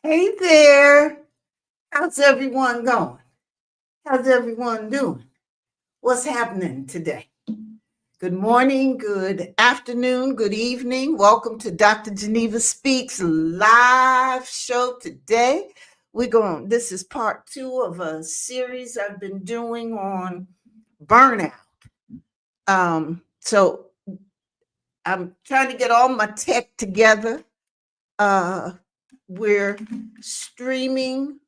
Hey there. How's everyone going? How's everyone doing? What's happening today? Good morning, good afternoon, good evening. Welcome to Dr. Geneva Speaks live show today. This is part 2 of a series I've been doing on burnout. So I'm trying to get all my tech together. We're streaming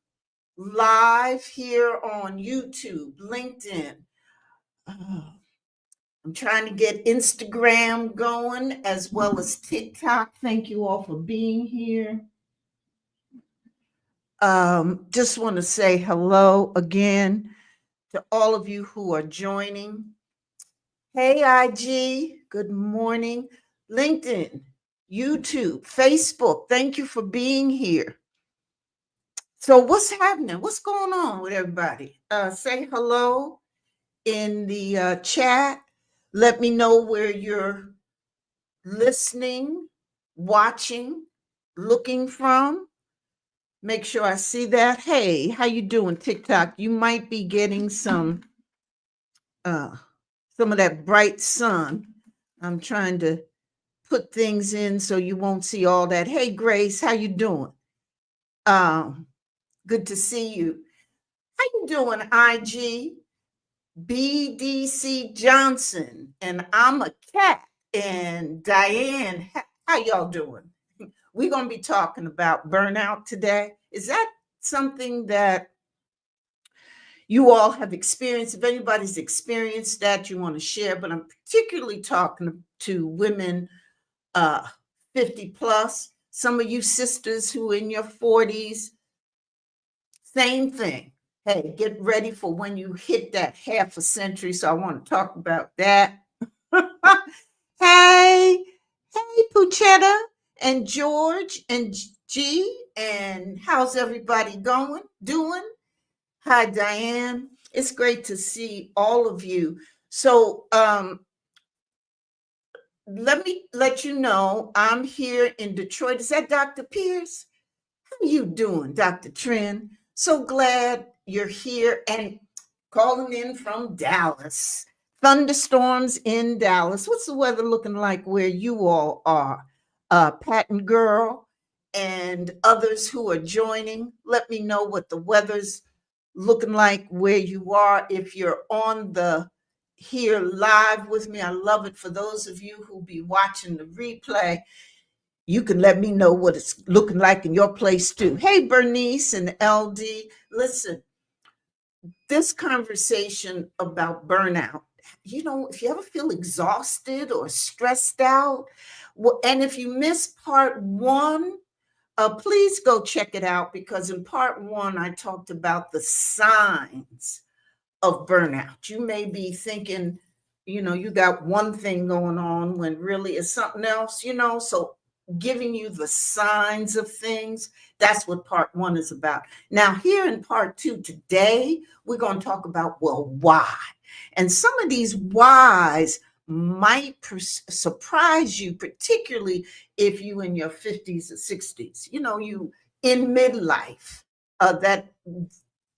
live here on YouTube, LinkedIn. I'm trying to get Instagram going as well as TikTok. Thank you all for being here. Just want to say hello again to all of you who are joining. Hey, IG, good morning. LinkedIn, YouTube, Facebook, thank you for being here. So what's happening? What's going on with everybody? Say hello in the chat. Let me know where you're listening, watching, looking from. Make sure I see that. Hey, how you doing, TikTok? You might be getting some of that bright sun. I'm trying to put things in so you won't see all that. Hey, Grace, how you doing? Good to see you. How you doing, IG? BDC Johnson, and I'm a cat. And Diane, how y'all doing? We're going to be talking about burnout today. Is that something that you all have experienced? If anybody's experienced that, you want to share, but I'm particularly talking to women 50 plus, some of you sisters who are in your 40s, same thing. Hey, get ready for when you hit that half a century. So I want to talk about that. Hey, Puchetta and George and G, and how's everybody doing? Hi, Diane. It's great to see all of you. So let me let you know I'm here in Detroit. Is that Dr. Pierce? How you doing, Dr. Trin? So glad you're here and calling in from Dallas. Thunderstorms in Dallas. What's the weather looking like where you all are? Patton Girl and others who are joining, let me know what the weather's looking like where you are. If you're on the here live with me, I love it. For those of you who be watching the replay, you can let me know what it's looking like in your place too. Hey, Bernice and LD, listen, this conversation about burnout, if you ever feel exhausted or stressed out, and if you missed part 1, please go check it out, because in part 1, I talked about the signs of burnout. You may be thinking, you got one thing going on when really it's something else, so giving you the signs of things. That's what part 1 is about. Now, here in part 2 today, we're going to talk about, well, why? And some of these whys might surprise you, particularly if you in your 50s or 60s, you in midlife, that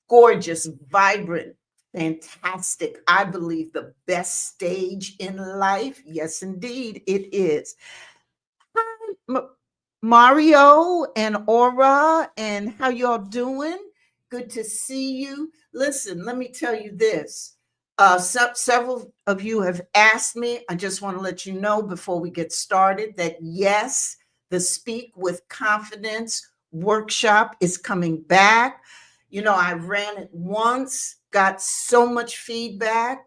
gorgeous, vibrant, fantastic, I believe the best stage in life. Yes, indeed, it is. Hi, Mario and Aura, and how y'all doing? Good to see you. Listen, let me tell you this. Several of you have asked me. I just want to let you know before we get started that yes, the Speak with Confidence workshop is coming back. I ran it once, got so much feedback,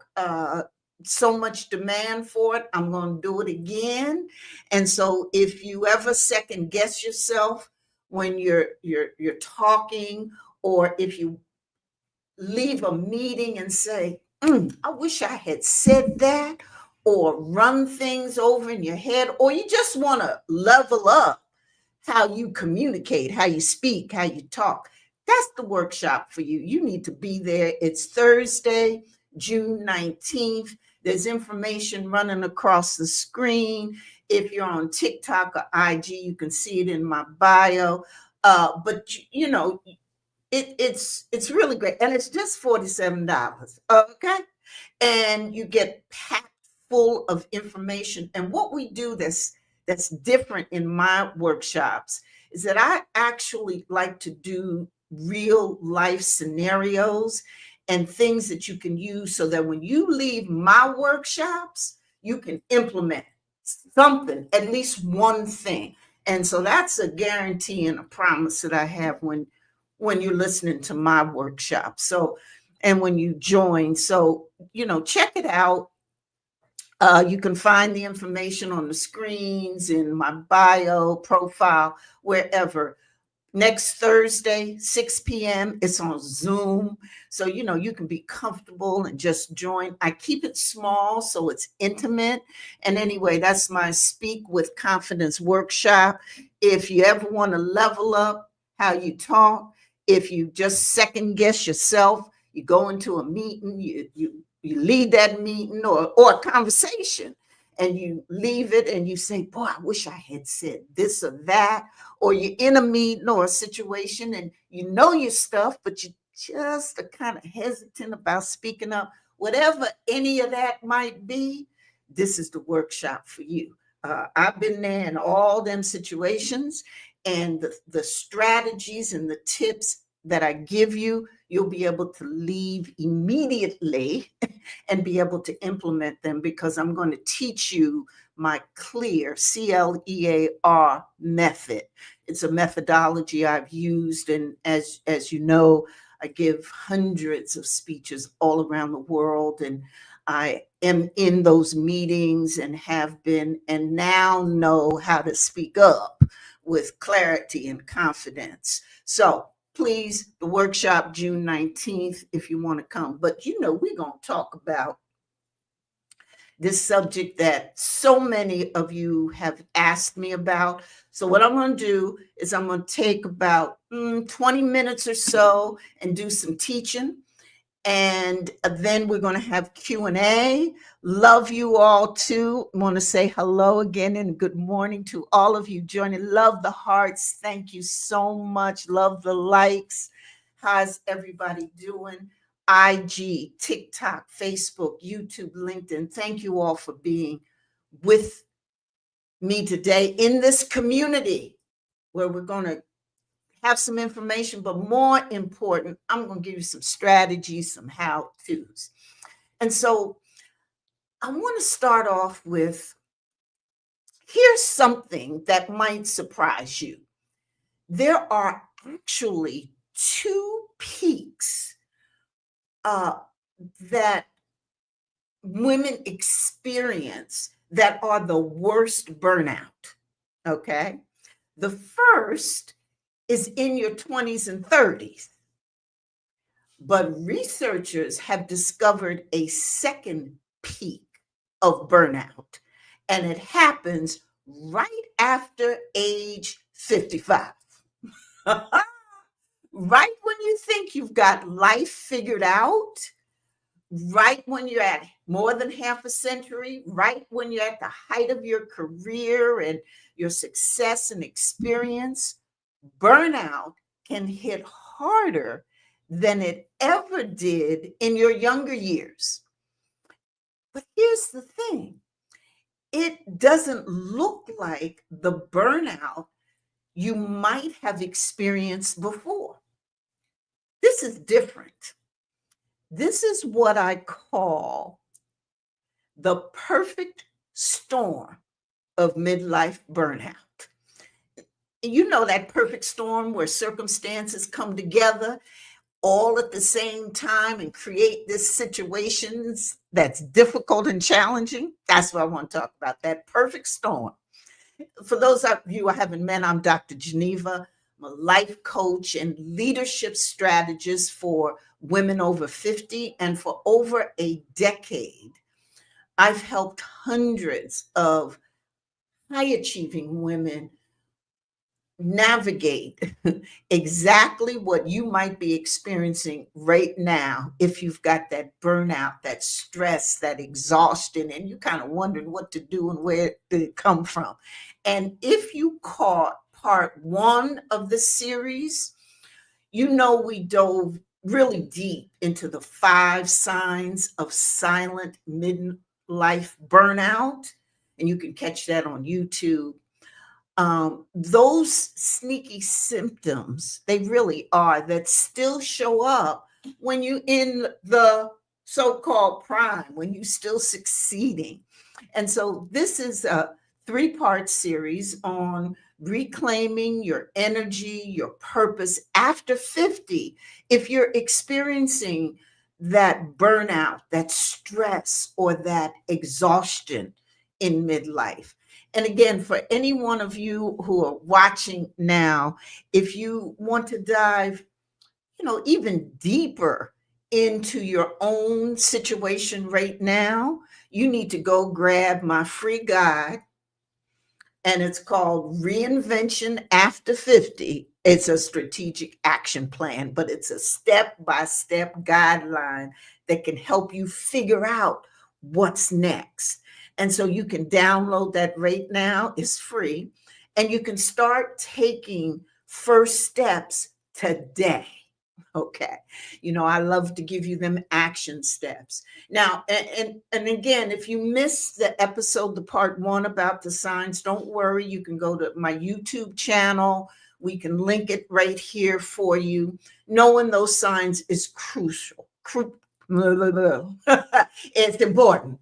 so much demand for it. I'm going to do it again. And so if you ever second guess yourself when you're talking, or if you leave a meeting and say, I wish I had said that, or run things over in your head, or you just want to level up how you communicate, how you speak, how you talk, that's the workshop for you. You need to be there. It's Thursday, June 19th. There's information running across the screen. If you're on TikTok or IG, you can see it in my bio. But it's really great, and it's just $47. Okay, and you get packed full of information. And what we do that's different in my workshops is that I actually like to do real life scenarios and things that you can use so that when you leave my workshops, you can implement something, at least one thing. And so that's a guarantee and a promise that I have when you're listening to my workshop. So, and when you join, so check it out. You can find the information on the screens, in my bio, profile, wherever. Next Thursday, 6 p.m. It's on Zoom. So, you can be comfortable and just join. I keep it small so it's intimate. And anyway, that's my Speak with Confidence workshop. If you ever want to level up how you talk, if you just second guess yourself, you go into a meeting, you lead that meeting or a conversation, and you leave it and you say, boy, I wish I had said this or that. Or you're in a meeting or a situation and you know your stuff, but you just are kind of hesitant about speaking up. Whatever any of that might be, this is the workshop for you. I've been there in all them situations, and the strategies and the tips that I give you, you'll be able to leave immediately and be able to implement them, because I'm going to teach you my CLEAR, CLEAR method. It's a methodology I've used, and as you know, I give hundreds of speeches all around the world, and I am in those meetings and have been, and now know how to speak up with clarity and confidence. So please, the workshop June 19th, if you want to come. But we're going to talk about this subject that so many of you have asked me about. So what I'm going to do is I'm going to take about 20 minutes or so and do some teaching. And then we're going to have Q&A. Love you all too. I want to say hello again and good morning to all of you joining. Love the hearts. Thank you so much. Love the likes. How's everybody doing? IG, TikTok, Facebook, YouTube, LinkedIn. Thank you all for being with me today in this community where we're going to have some information, but more important, I'm going to give you some strategies, some how-tos. And so I want to start off with, here's something that might surprise you. There are actually two peaks that women experience that are the worst burnout, okay? The first is in your 20s and 30s. But researchers have discovered a second peak of burnout, and it happens right after age 55. Right when you think you've got life figured out, right when you're at more than half a century, right when you're at the height of your career and your success and experience, burnout can hit harder than it ever did in your younger years. But here's the thing, it doesn't look like the burnout you might have experienced before. This is different. This is what I call the perfect storm of midlife burnout. You know that perfect storm where circumstances come together all at the same time and create this situations that's difficult and challenging. That's what I want to talk about, that perfect storm. For those of you I haven't met, I'm Dr. Geneva. I'm a life coach and leadership strategist for women over 50. And for over a decade, I've helped hundreds of high achieving women navigate exactly what you might be experiencing right now if you've got that burnout, that stress, that exhaustion, and you kind of wondering what to do and where did it come from. And if you caught part one of the series, we dove really deep into the 5 signs of silent midlife burnout. And you can catch that on YouTube. Those sneaky symptoms, they really are, that still show up when you in the so-called prime, when you still succeeding. And so this is a 3-part series on reclaiming your energy, your purpose after 50. If you're experiencing that burnout, that stress, or that exhaustion in midlife. And again, for any one of you who are watching now, if you want to dive, even deeper into your own situation right now, you need to go grab my free guide, and it's called Reinvention After 50. It's a strategic action plan, but it's a step-by-step guideline that can help you figure out what's next. And so you can download that right now. It's free. And you can start taking first steps today. Okay. I love to give you them action steps. Now, and again, if you missed the episode, the part one about the signs, don't worry. You can go to my YouTube channel. We can link it right here for you. Knowing those signs is crucial. It's important.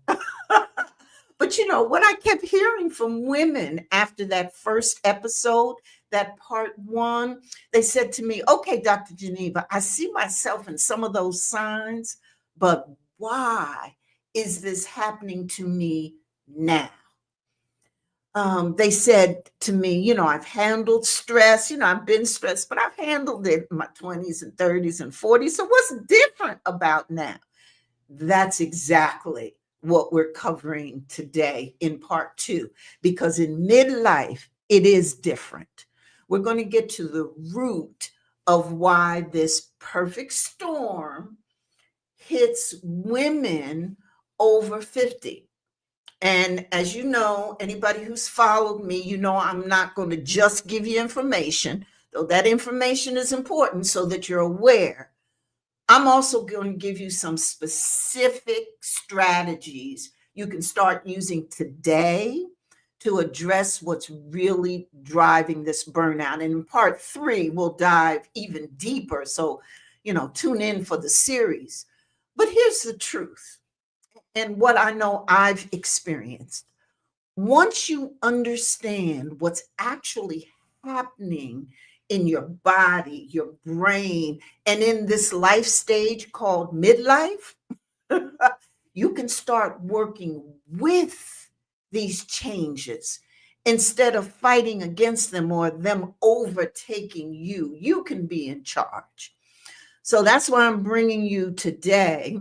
But what I kept hearing from women after that first episode, that part one, they said to me, okay, Dr. Geneva, I see myself in some of those signs, but why is this happening to me now? They said to me, I've handled stress, I've been stressed, but I've handled it in my 20s and 30s and 40s. So what's different about now? That's exactly what we're covering today in part two, because in midlife, it is different. We're going to get to the root of why this perfect storm hits women over 50. And as you know, anybody who's followed me, I'm not going to just give you information, though that information is important so that you're aware. I'm also going to give you some specific strategies you can start using today to address what's really driving this burnout. And in part three, we'll dive even deeper. So, tune in for the series. But here's the truth, and what I know I've experienced. Once you understand what's actually happening in your body, your brain, and in this life stage called midlife, you can start working with these changes instead of fighting against them or them overtaking you. You can be in charge. So that's why I'm bringing you today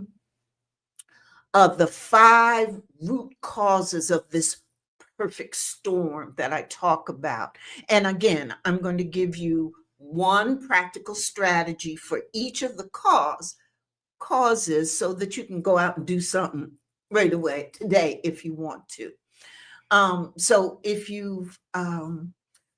of the 5 root causes of this perfect storm that I talk about. And again, I'm going to give you one practical strategy for each of the causes so that you can go out and do something right away today if you want to. So if you've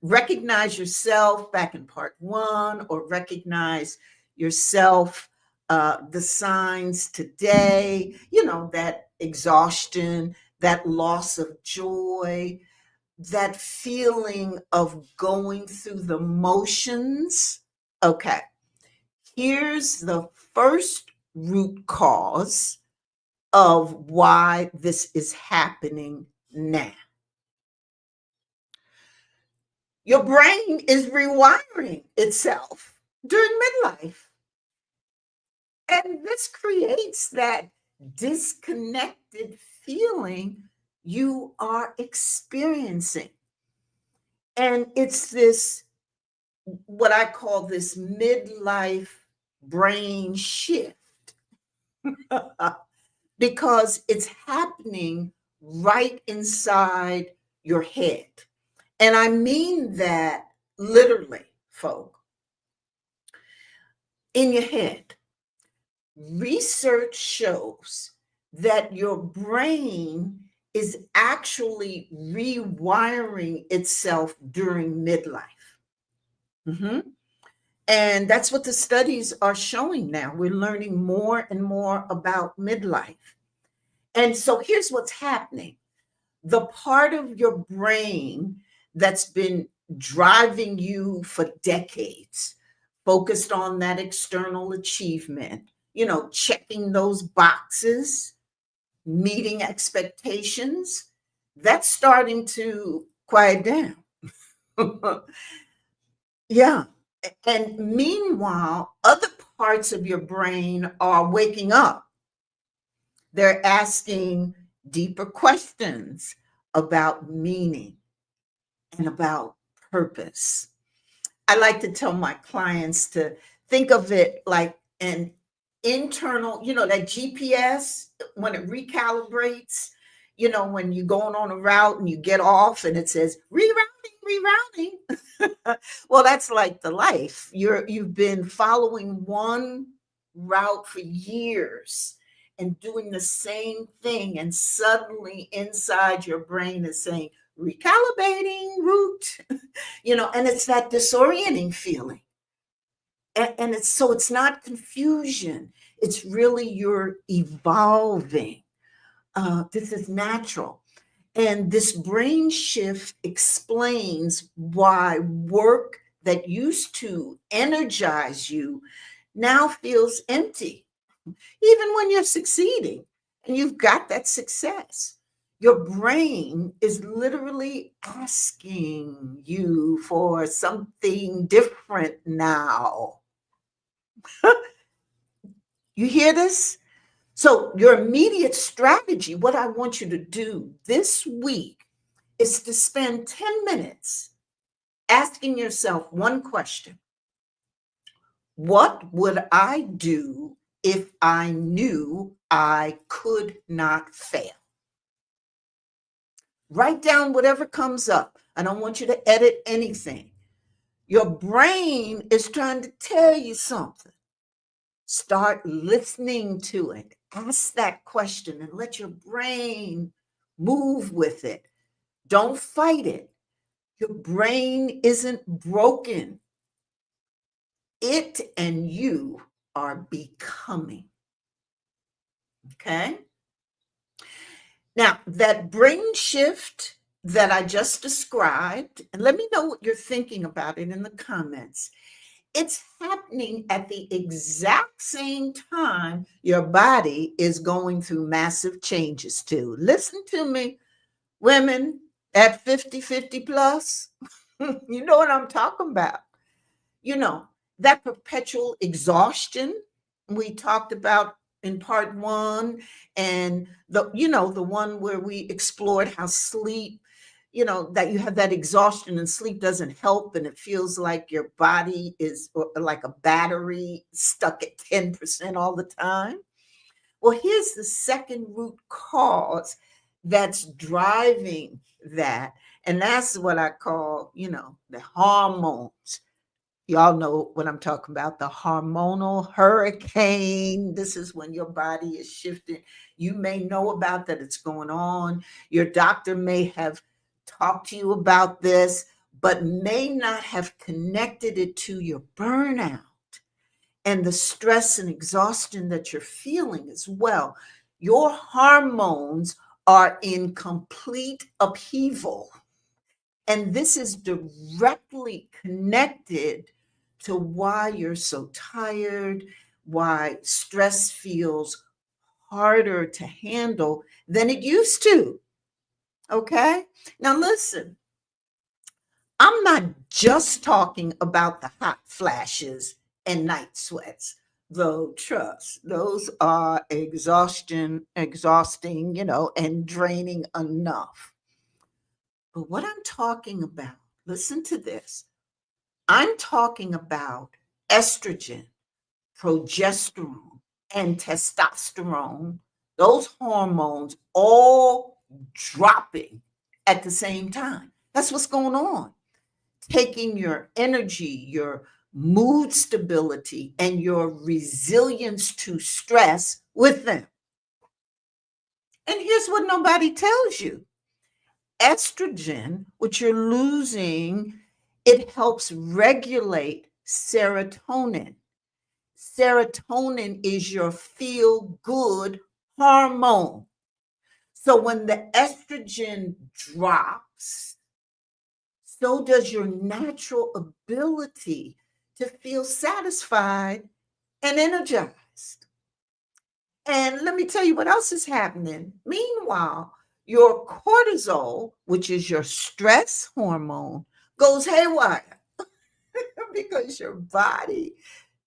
recognized yourself back in part one, or recognize yourself, the signs today, that exhaustion, that loss of joy, that feeling of going through the motions. Okay, here's the first root cause of why this is happening now. Your brain is rewiring itself during midlife. And this creates that disconnected feeling you are experiencing. And it's this, what I call this midlife brain shift, because it's happening right inside your head. And I mean that literally, folk, in your head. Research shows that your brain is actually rewiring itself during midlife. Mhm. And that's what the studies are showing now. We're learning more and more about midlife. And so here's what's happening: the part of your brain that's been driving you for decades, focused on that external achievement, checking those boxes, meeting expectations, that's starting to quiet down. Yeah. And meanwhile, other parts of your brain are waking up. They're asking deeper questions about meaning and about purpose. I like to tell my clients to think of it like an internal, that GPS, when it recalibrates, when you're going on a route and you get off and it says rerouting, rerouting. Well, that's like the life. You've been following one route for years and doing the same thing, and suddenly inside your brain is saying recalibrating route. And it's that disorienting feeling. And it's not confusion. It's really you're evolving. This is natural. And this brain shift explains why work that used to energize you now feels empty, even when you're succeeding and you've got that success. Your brain is literally asking you for something different now. You hear this? So, your immediate strategy, what I want you to do this week, is to spend 10 minutes asking yourself one question: what would I do if I knew I could not fail? Write down whatever comes up. I don't want you to edit anything. Your brain is trying to tell you something. Start listening to it. Ask that question and let your brain move with it. Don't fight it. Your brain isn't broken. It and you are becoming. Okay? Now, that brain shift that I just described, and let me know what you're thinking about it in the comments. It's happening at the exact same time your body is going through massive changes too. Listen to me, women at 50, 50 plus. You know what I'm talking about. You know, that perpetual exhaustion we talked about in part one, and the one where we explored how sleep, that you have that exhaustion and sleep doesn't help, and it feels like your body is like a battery stuck at 10% all the time. Well, here's the second root cause that's driving that. And that's what I call, the hormones. Y'all know what I'm talking about, the hormonal hurricane. This is when your body is shifting. You may know about that, it's going on. Your doctor may have talked to you about this, but may not have connected it to your burnout and the stress and exhaustion that you're feeling as well. Your hormones are in complete upheaval. And this is directly connected to why you're so tired, why stress feels harder to handle than it used to. Okay? Now, listen, I'm not just talking about the hot flashes and night sweats, though, trust, those are exhausting, and draining enough. But what I'm talking about, listen to this. I'm talking about estrogen, progesterone, and testosterone, those hormones all dropping at the same time. That's what's going on. taking your energy, your mood stability, and your resilience to stress with them. And here's what nobody tells you: estrogen, which you're losing, it helps regulate serotonin. Serotonin is your feel good hormone. So when the estrogen drops, so does your natural ability to feel satisfied and energized. And let me tell you what else is happening. Meanwhile, your cortisol, which is your stress hormone, goes haywire because your body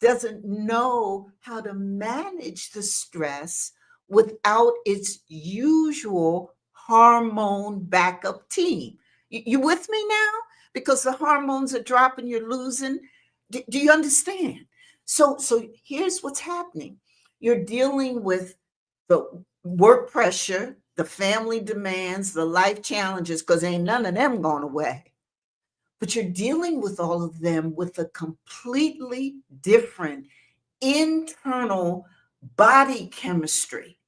doesn't know how to manage the stress without its usual hormone backup team. You with me now? Because the hormones are dropping, you're losing. Do you understand? So here's what's happening. You're dealing with the work pressure, the family demands, the life challenges, because ain't none of them gone away. But you're dealing with all of them with a completely different internal body chemistry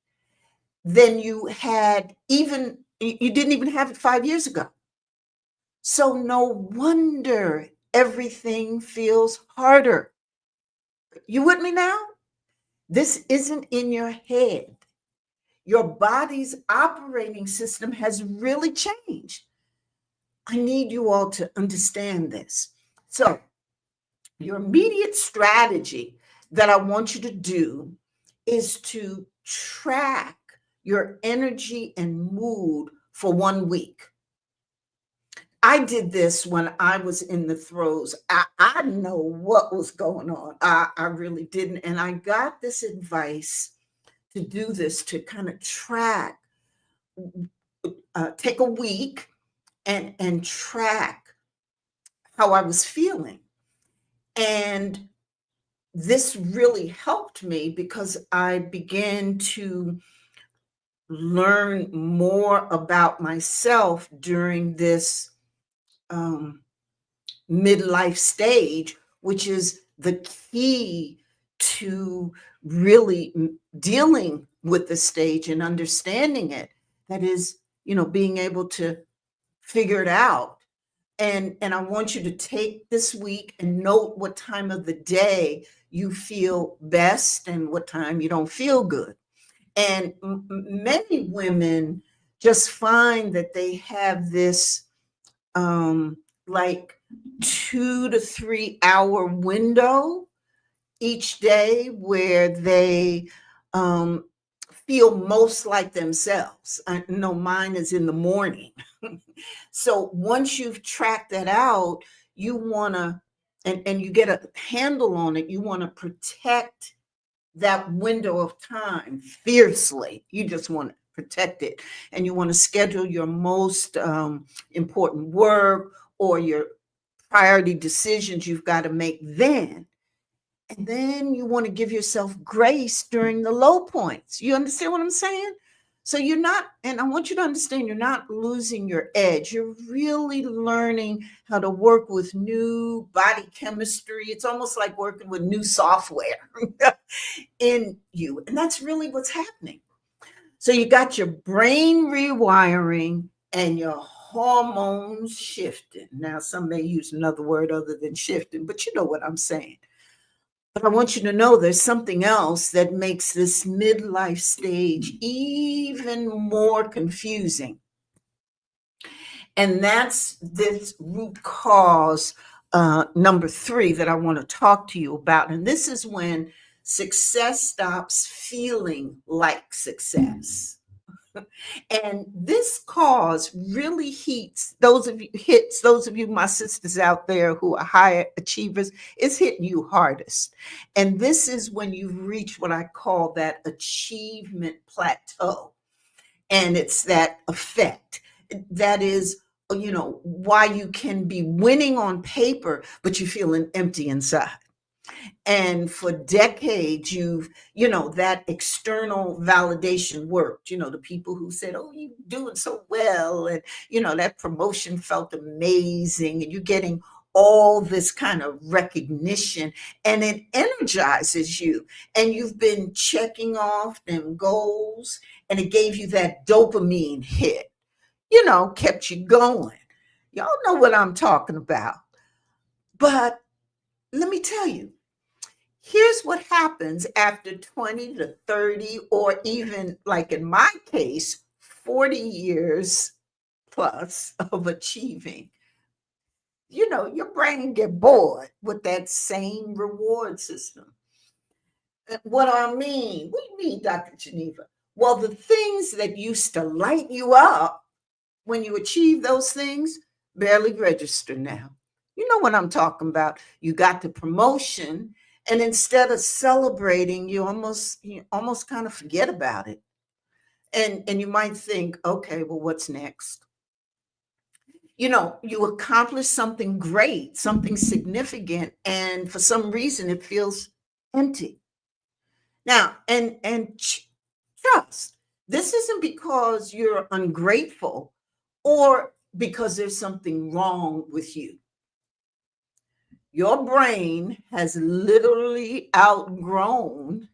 than you had, even you didn't even have it 5 years ago. So no wonder everything feels harder. You with me now? This isn't in your head. Your body's operating system has really changed. I need you all to understand this. So, your immediate strategy that I want you to do is to track your energy and mood for 1 week. I did this when I was in the throes. I know what was going on. I really didn't. And I got this advice to do this, to kind of track, take a week and track how I was feeling. And this really helped me because I began to learn more about myself during this midlife stage, which is the key to really dealing with the stage and understanding it. That is, being able to figure it out. And I want you to take this week and note what time of the day you feel best and what time you don't feel good. And many women just find that they have this like 2 to 3 hour window each day where they feel most like themselves. I know mine is in the morning. So once you've tracked that out, you want to, and you get a handle on it, you want to protect that window of time fiercely. You just want to protect it. And you want to schedule your most important work or your priority decisions you've got to make then. And then you want to give yourself grace during the low points. You understand what I'm saying? So you're not, and I want you to understand, you're not losing your edge. You're really learning how to work with new body chemistry. It's almost like working with new software in you. And that's really what's happening. So you got your brain rewiring and your hormones shifting. Now, some may use another word other than shifting, but you know what I'm saying. But I want you to know there's something else that makes this midlife stage even more confusing. And that's this root cause number 3 that I want to talk to you about. And this is when success stops feeling like success. And this cause really hits those of you, my sisters out there who are high achievers. It's hitting you hardest. And this is when you've reached what I call that achievement plateau. And it's that effect. That is, why you can be winning on paper, but you're feeling empty inside. And for decades, that external validation worked. The people who said, oh, you're doing so well. And, that promotion felt amazing. And you're getting all this kind of recognition, and it energizes you. And you've been checking off them goals, and it gave you that dopamine hit, kept you going. Y'all know what I'm talking about. But let me tell you, here's what happens after 20 to 30, or even like in my case, 40 years plus of achieving. Your brain get bored with that same reward system. What do I mean? What do you mean, Dr. Geneva? Well, the things that used to light you up when you achieve those things barely register now. You know what I'm talking about. You got the promotion, and instead of celebrating, you almost kind of forget about it. And you might think, okay, well, what's next? You accomplish something great, something significant, and for some reason it feels empty. Now, and trust, this isn't because you're ungrateful or because there's something wrong with you. Your brain has literally outgrown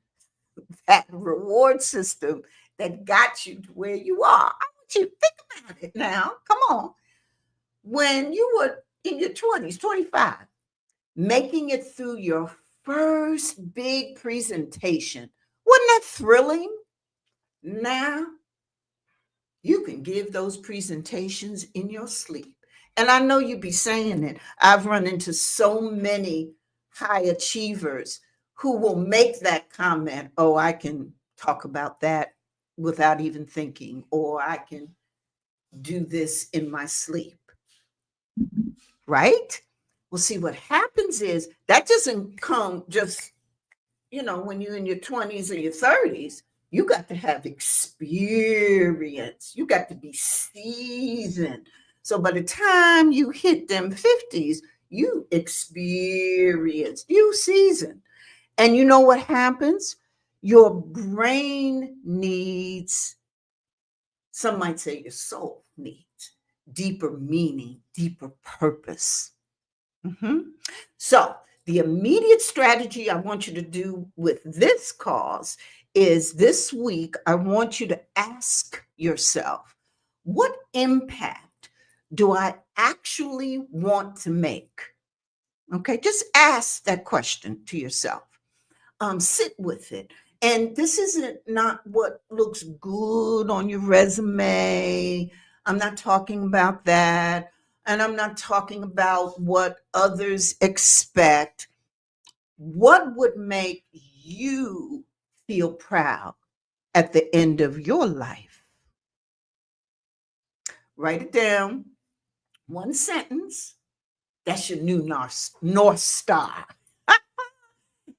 that reward system that got you to where you are. I want you to think about it now. Come on. When you were in your 20s, 25, making it through your first big presentation, wasn't that thrilling? Now you can give those presentations in your sleep. And I know you'd be saying it. I've run into so many high achievers who will make that comment, oh, I can talk about that without even thinking, or I can do this in my sleep. Right? Well, see, what happens is that doesn't come just, when you're in your 20s or your 30s. You got to have experience. You got to be seasoned. So by the time you hit them 50s, you experienced, you seasoned. And you know what happens? Your brain needs, some might say your soul needs deeper meaning, deeper purpose. So, the immediate strategy I want you to do with this cause is this week, I want you to ask yourself, what impact do I actually want to make? Okay, just ask that question to yourself. Sit with it. And this isn't not what looks good on your resume. I'm not talking about that. And I'm not talking about what others expect. What would make you feel proud at the end of your life? Write it down. One sentence. That's your new North Star.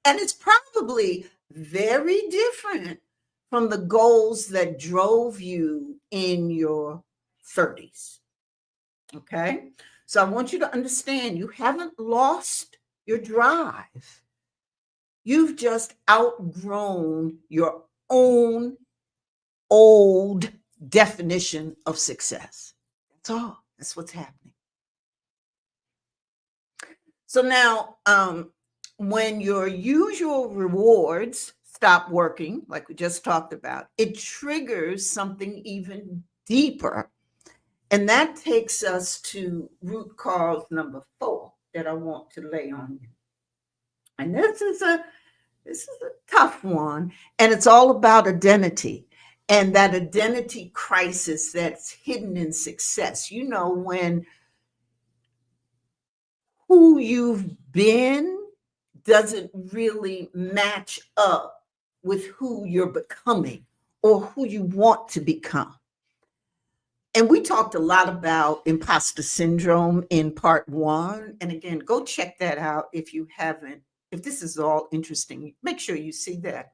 And it's probably very different from the goals that drove you in your 30s. Okay. So I want you to understand you haven't lost your drive. You've just outgrown your own old definition of success. That's all. That's what's happening. So now, when your usual rewards stop working, like we just talked about, it triggers something even deeper. And that takes us to root cause number 4 that I want to lay on you. And this is a tough one, and it's all about identity and that identity crisis that's hidden in success. When who you've been doesn't really match up with who you're becoming or who you want to become. And we talked a lot about imposter syndrome in part 1. And again, go check that out if you haven't. If this is all interesting, make sure you see that.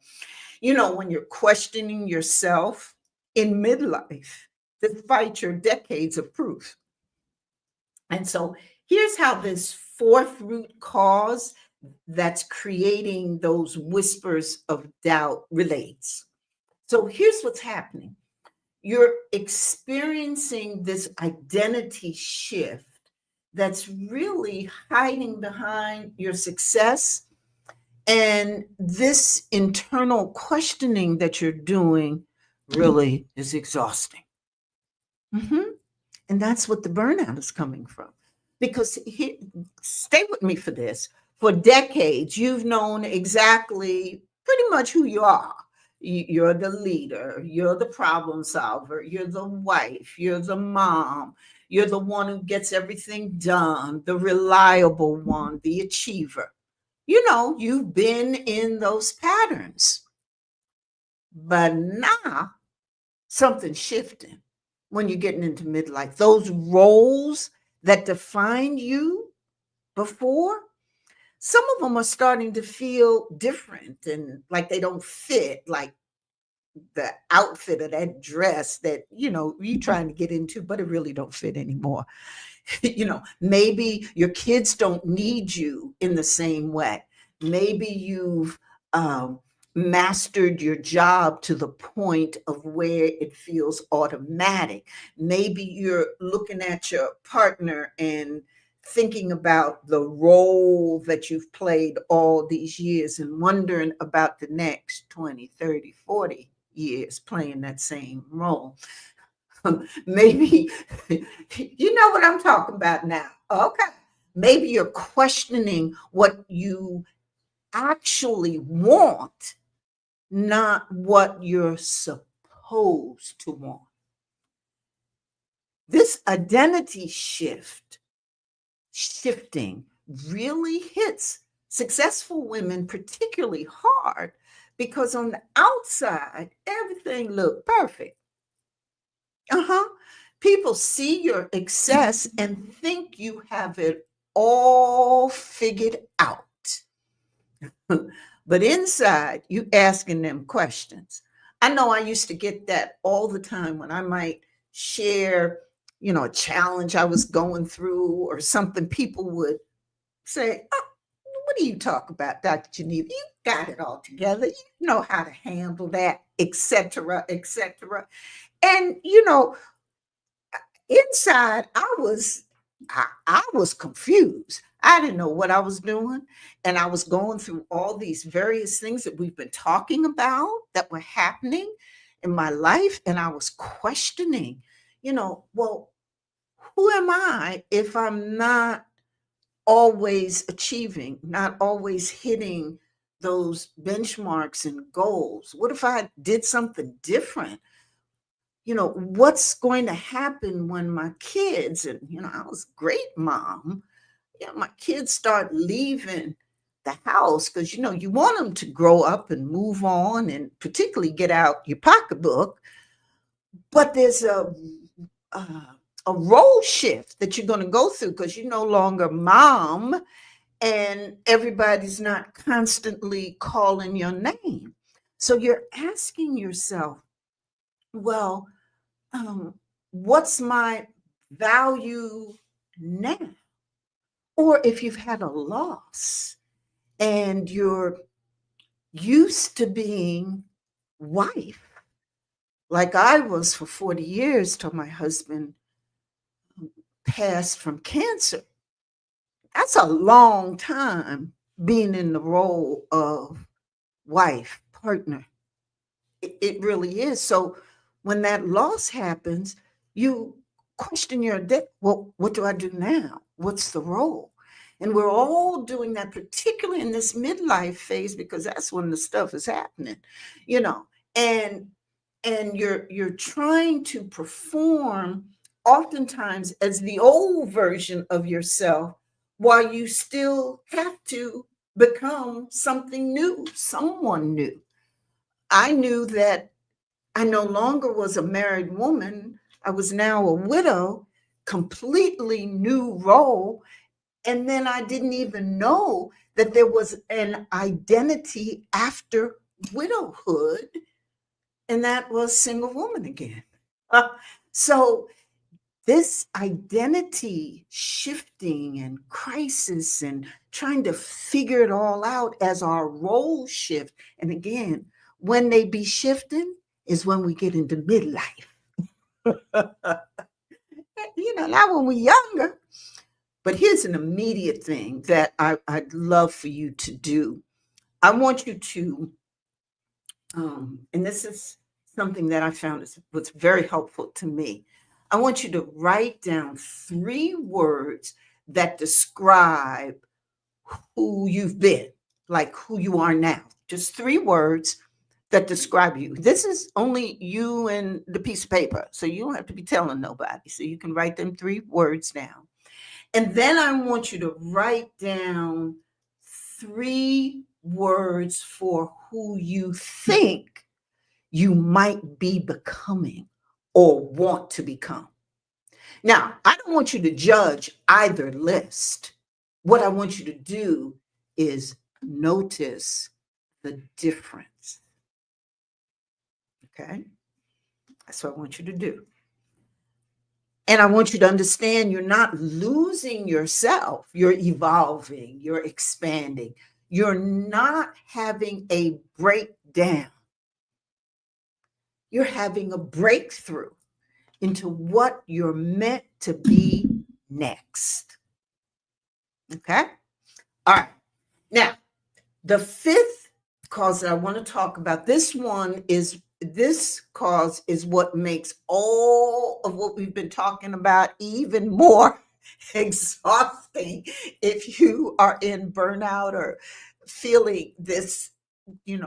When you're questioning yourself in midlife, despite your decades of proof. And so here's how this 4th root cause that's creating those whispers of doubt relates. So here's what's happening. You're experiencing this identity shift that's really hiding behind your success. And this internal questioning that you're doing really is exhausting. Mhm. And that's what the burnout is coming from. Because stay with me for this. For decades, you've known exactly pretty much who you are. You're the leader, you're the problem solver, you're the wife, you're the mom, you're the one who gets everything done, the reliable one, the achiever. You've been in those patterns. But now something's shifting when you're getting into midlife. Those roles that defined you before, some of them are starting to feel different and like they don't fit, like the outfit of that dress that you're trying to get into, but it really don't fit anymore. Maybe your kids don't need you in the same way. Maybe you've um, mastered your job to the point of where it feels automatic. Maybe you're looking at your partner and thinking about the role that you've played all these years and wondering about the next 20, 30, 40 years playing that same role. Maybe you know what I'm talking about now. Okay. Maybe you're questioning what you actually want, not what you're supposed to want. This identity shifting really hits successful women particularly hard because on the outside, everything looked perfect. Uh-huh. People see your excess and think you have it all figured out. But inside, you asking them questions. I know I used to get that all the time when I might share, a challenge I was going through or something. People would say, "Oh, what do you talk about, Dr. Geneva? You got it all together. You know how to handle that, etc., etc." And inside I was confused. I didn't know what I was doing, and I was going through all these various things that we've been talking about that were happening in my life, and I was questioning, well, who am I if I'm not always achieving, not always hitting those benchmarks and goals? What if I did something different? What's going to happen when my kids, and I was a great mom, my kids start leaving the house, because you want them to grow up and move on and particularly get out your pocketbook. But there's a, a role shift that you're going to go through, because you're no longer mom and everybody's not constantly calling your name. So you're asking yourself, well, um, what's my value now? Or if you've had a loss and you're used to being wife, like I was for 40 years till my husband passed from cancer. That's a long time being in the role of wife, partner. It really is. So when that loss happens, you question your debt. Well, what do I do now? What's the role? And we're all doing that, particularly in this midlife phase, because that's when the stuff is happening, you know. And you're trying to perform oftentimes as the old version of yourself while you still have to become something new, someone new. I knew that I no longer was a married woman. I was now a widow, completely new role. And then I didn't even know that there was an identity after widowhood, and that was single woman again. Uh, so this identity shifting and crisis and trying to figure it all out as our roles shift. And again, when they be shifting is when we get into midlife. Not when we're younger. But here's an immediate thing that I'd love for you to do. I want you to, and this is something that I found was very helpful to me. I want you to write down 3 words that describe who you've been, like who you are now. Just 3 words that describe you. This is only you and the piece of paper. So you don't have to be telling nobody. So you can write them 3 words down. And then I want you to write down 3 words for who you think you might be becoming or want to become. Now, I don't want you to judge either list. What I want you to do is notice the difference. Okay? That's what I want you to do. And I want you to understand you're not losing yourself. You're evolving, you're expanding. You're not having a breakdown. You're having a breakthrough into what you're meant to be next. Okay? All right. Now, the 5th cause that I want to talk about, this cause is what makes all of what we've been talking about even more exhausting if you are in burnout or feeling this,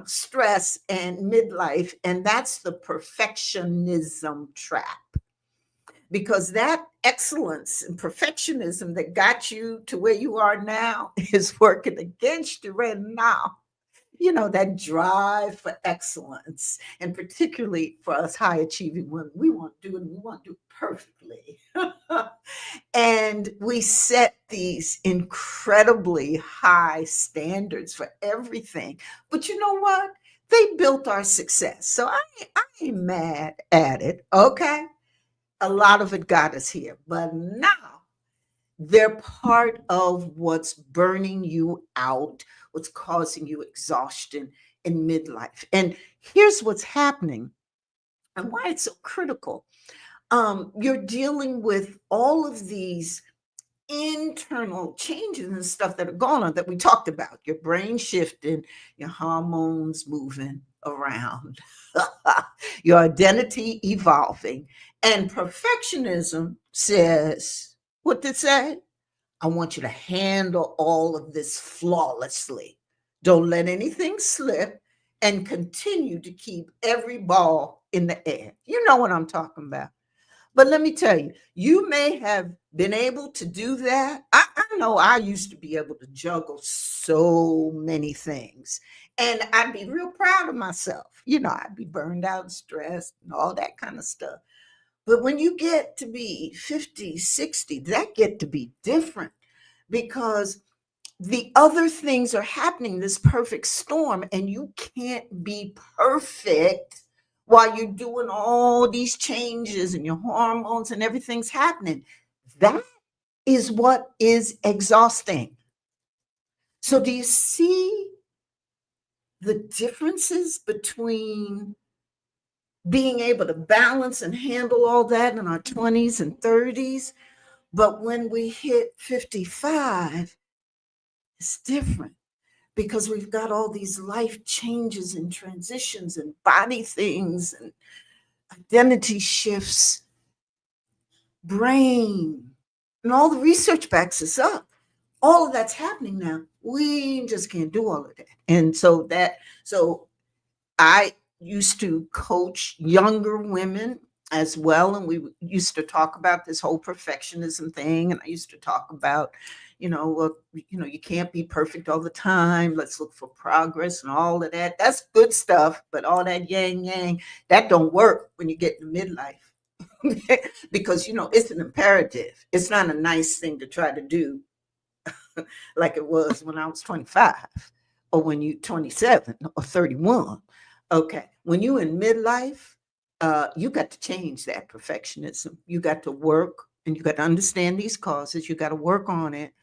stress and midlife, and that's the perfectionism trap. Because that excellence and perfectionism that got you to where you are now is working against you right now. That drive for excellence, and particularly for us high achieving women, we want to do it and we want to do it perfectly. And we set these incredibly high standards for everything. But you know what? They built our success. So I ain't mad at it. Okay. A lot of it got us here. But now they're part of what's burning you out, what's causing you exhaustion in midlife. And here's what's happening and why it's so critical. You're dealing with all of these internal changes and stuff that are going on that we talked about. Your brain shifting, your hormones moving around, your identity evolving. And perfectionism says, what did it say? I want you to handle all of this flawlessly. Don't let anything slip and continue to keep every ball in the air. You know what I'm talking about. But let me tell you, you may have been able to do that. I know I used to be able to juggle so many things. And I'd be real proud of myself. I'd be burned out and stressed and all that kind of stuff. But when you get to be 50, 60, that get to be different because the other things are happening, this perfect storm, and you can't be perfect while you're doing all these changes and your hormones and everything's happening. That is what is exhausting. So, do you see the differences between being able to balance and handle all that in our 20s and 30s? But when we hit 55, it's different because we've got all these life changes and transitions and body things and identity shifts, brain, and all the research backs us up. All of that's happening now. We just can't do all of that. And so I used to coach younger women as well. And we used to talk about this whole perfectionism thing. And I used to talk about, you can't be perfect all the time. Let's look for progress and all of that. That's good stuff. But all that yang, that don't work when you get to midlife. Because, it's an imperative. It's not a nice thing to try to do like it was when I was 25 or when you 27 or 31. Okay. When you in midlife, you got to change that perfectionism. You got to work and you got to understand these causes. You got to work on it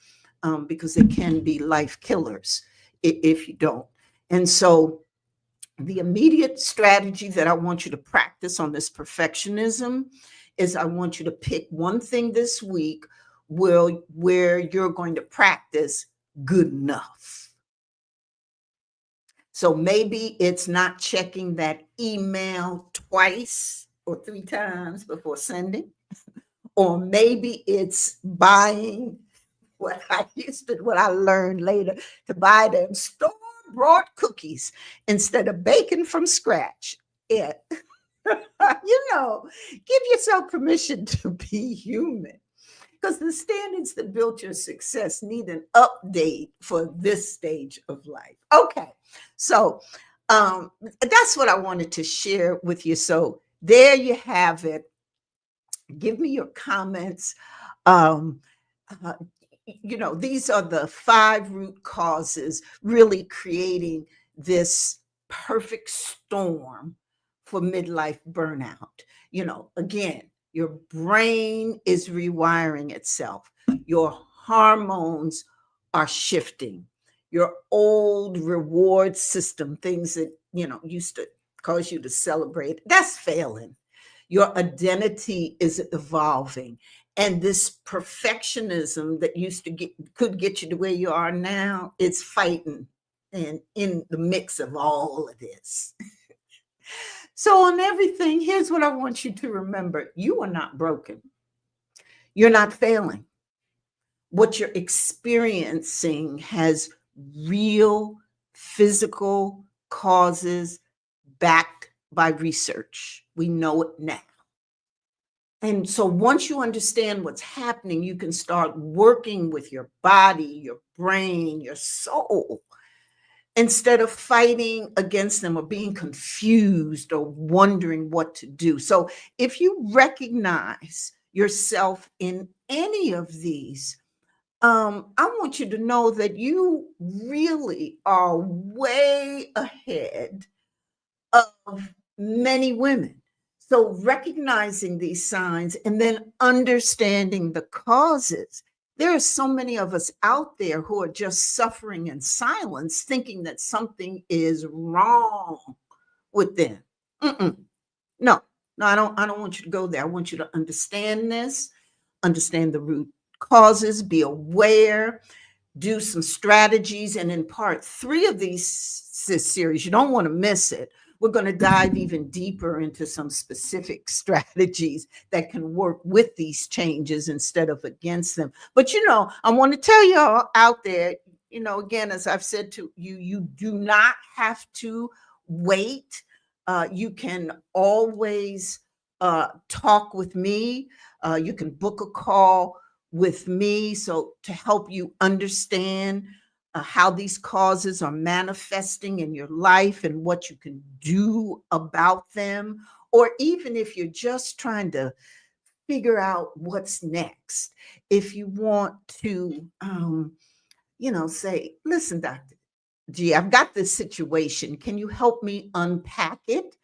because they can be life killers if you don't. And so the immediate strategy that I want you to practice on this perfectionism is I want you to pick one thing this week where you're going to practice good enough. So maybe it's not checking that email twice or three times before sending, or maybe it's buying what I learned later, to buy them store-bought cookies instead of baking from scratch. Yeah. Give yourself permission to be human, because the standards that built your success need an update for this stage of life. Okay, so that's what I wanted to share with you. So there you have it. Give me your comments. Um, uh, these are the 5 root causes really creating this perfect storm for midlife burnout. Again, your brain is rewiring itself, your hormones are shifting, your old reward system, things that, used to cause you to celebrate, that's failing. Your identity is evolving. And this perfectionism that could get you to where you are now, it's fighting and in the mix of all of this. So on everything, here's what I want you to remember. You are not broken. You're not failing. What you're experiencing has real physical causes backed by research. We know it now. And so once you understand what's happening, you can start working with your body, your brain, your soul, instead of fighting against them or being confused or wondering what to do. So if you recognize yourself in any of these, I want you to know that you really are way ahead of many women. So recognizing these signs and then understanding the causes. There are so many of us out there who are just suffering in silence, thinking that something is wrong with them. Mm-mm. No, I don't want you to go there. I want you to understand this, understand the root causes, be aware, do some strategies. And in part 3 of this series, you don't want to miss it. We're going to dive even deeper into some specific strategies that can work with these changes instead of against them. But, I want to tell you all out there, again, as I've said to you, you do not have to wait. You can always talk with me. You can book a call with me, so to help you understand how these causes are manifesting in your life and what you can do about them, or even if you're just trying to figure out what's next. If you want to, say, listen, Doctor G, I've got this situation. Can you help me unpack it?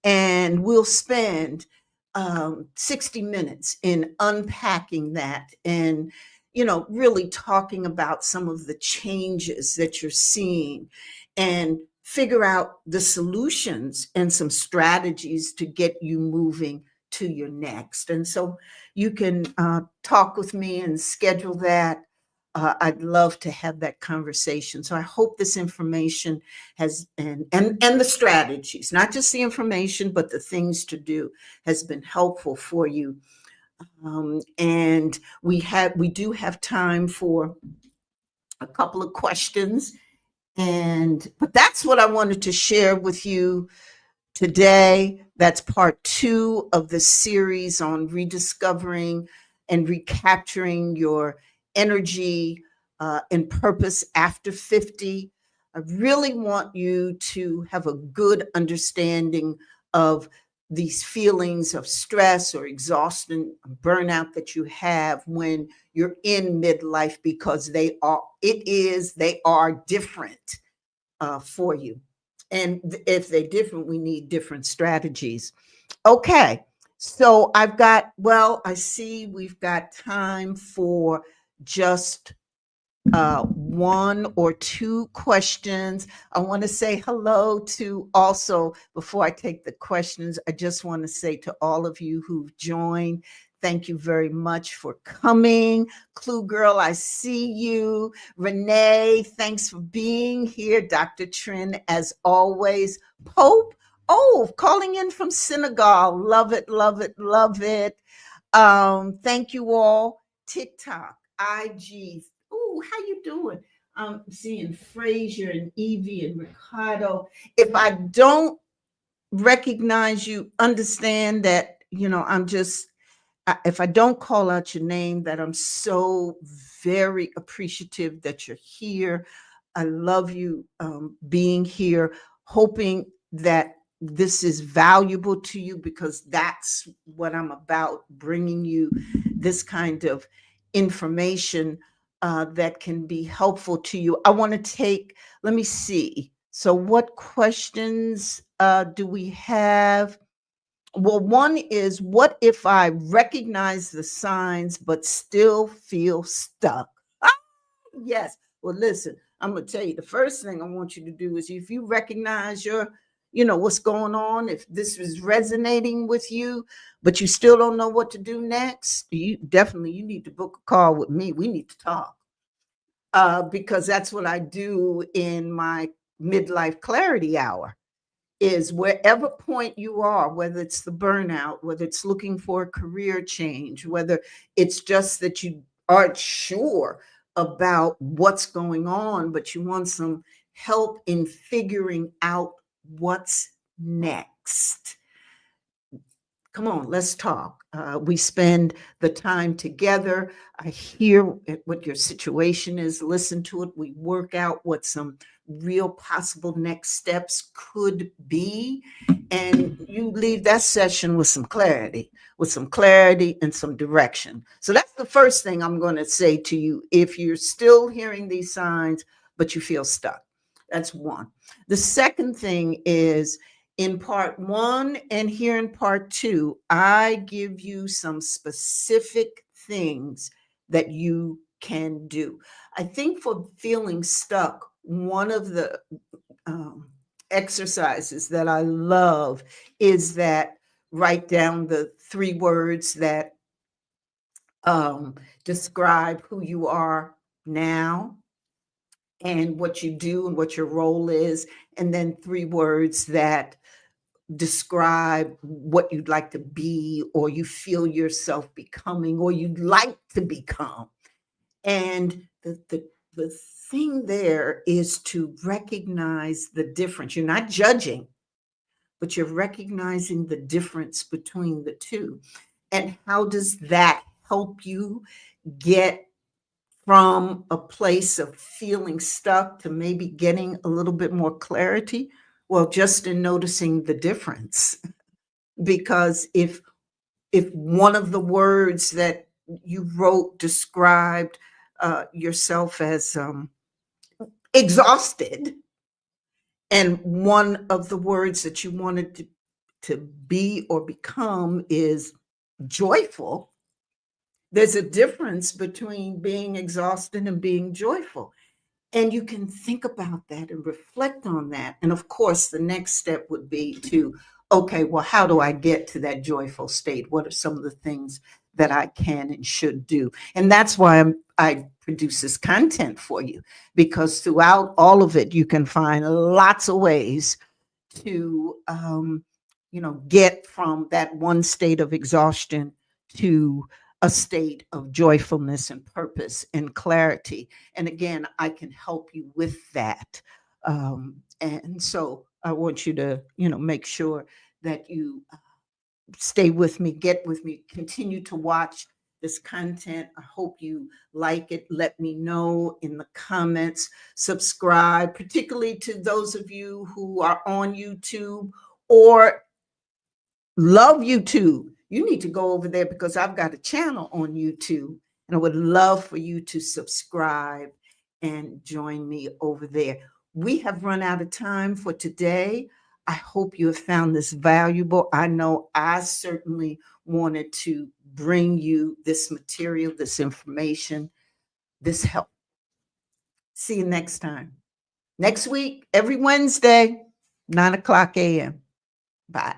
And we'll spend 60 minutes in unpacking that and, really talking about some of the changes that you're seeing and figure out the solutions and some strategies to get you moving to your next. And so you can talk with me and schedule that. I'd love to have that conversation. So I hope this information has and the strategies, not just the information, but the things to do, has been helpful for you. And we do have time for a couple of questions, but that's what I wanted to share with you today. That's part 2 of the series on rediscovering and recapturing your energy and purpose after 50. I really want you to have a good understanding of these feelings of stress or exhaustion, burnout that you have when you're in midlife, because they are different for you. And if they're different, we need different strategies. Okay. So I see we've got time for just 1 or 2 questions. I want to say hello to, also, before I take the questions, I just want to say to all of you who've joined, Thank you very much for coming. Clue Girl, I see you. Renee, thanks for being here. Dr. Trin, as always. Pope, oh, calling in from Senegal. Love it, love it, love it. Thank you all. TikTok, IG. Ooh, how you doing? I'm seeing Frazier and Evie and Ricardo. If I don't recognize you, understand that, I'm just, if I don't call out your name, that I'm so very appreciative that you're here. I love you being here, hoping that this is valuable to you, because that's what I'm about, bringing you this kind of information that can be helpful to you. I want to let me see. So, what questions do we have? Well, one is, what if I recognize the signs but still feel stuck? Ah, yes. Well, listen, I'm going to tell you, the first thing I want you to do is, if you recognize what's going on, if this is resonating with you, but you still don't know what to do next, you need to book a call with me. We need to talk, because that's what I do in my midlife clarity hour. Is wherever point you are, whether it's the burnout, whether it's looking for a career change, whether it's just that you aren't sure about what's going on, but you want some help in figuring out what's next. Come on, let's talk. We spend the time together. I hear what your situation is, listen to it. We work out what some real possible next steps could be. And you leave that session with some clarity, and some direction. So that's the first thing I'm going to say to you. If you're still hearing these signs, but you feel stuck, that's one. The second thing is, in part one and here in part two, I give you some specific things that you can do. I think for feeling stuck, one of the exercises that I love is that write down the 3 words that describe who you are now and what you do and what your role is, and then 3 words that describe what you'd like to be, or you feel yourself becoming, or you'd like to become. And the thing there is to recognize the difference. You're not judging, but you're recognizing the difference between the two. And how does that help you get from a place of feeling stuck to maybe getting a little bit more clarity? Well, just in noticing the difference. Because if one of the words that you wrote described yourself as exhausted, and one of the words that you wanted to be or become is joyful, there's a difference between being exhausted and being joyful. And you can think about that and reflect on that. And of course, the next step would be to, okay, well, how do I get to that joyful state? What are some of the things that I can and should do? And that's why I produce this content for you, because throughout all of it, you can find lots of ways to, get from that one state of exhaustion to a state of joyfulness and purpose and clarity. And again, I can help you with that. And so I want you to, make sure that you stay with me, get with me, continue to watch this content. I hope you like it. Let me know in the comments. Subscribe, particularly to those of you who are on YouTube or love YouTube. You need to go over there, because I've got a channel on YouTube, and I would love for you to subscribe and join me over there. We have run out of time for today. I hope you have found this valuable. I know I certainly wanted to bring you this material, this information, this help. See you next time. Next week, every Wednesday, 9 o'clock a.m. Bye.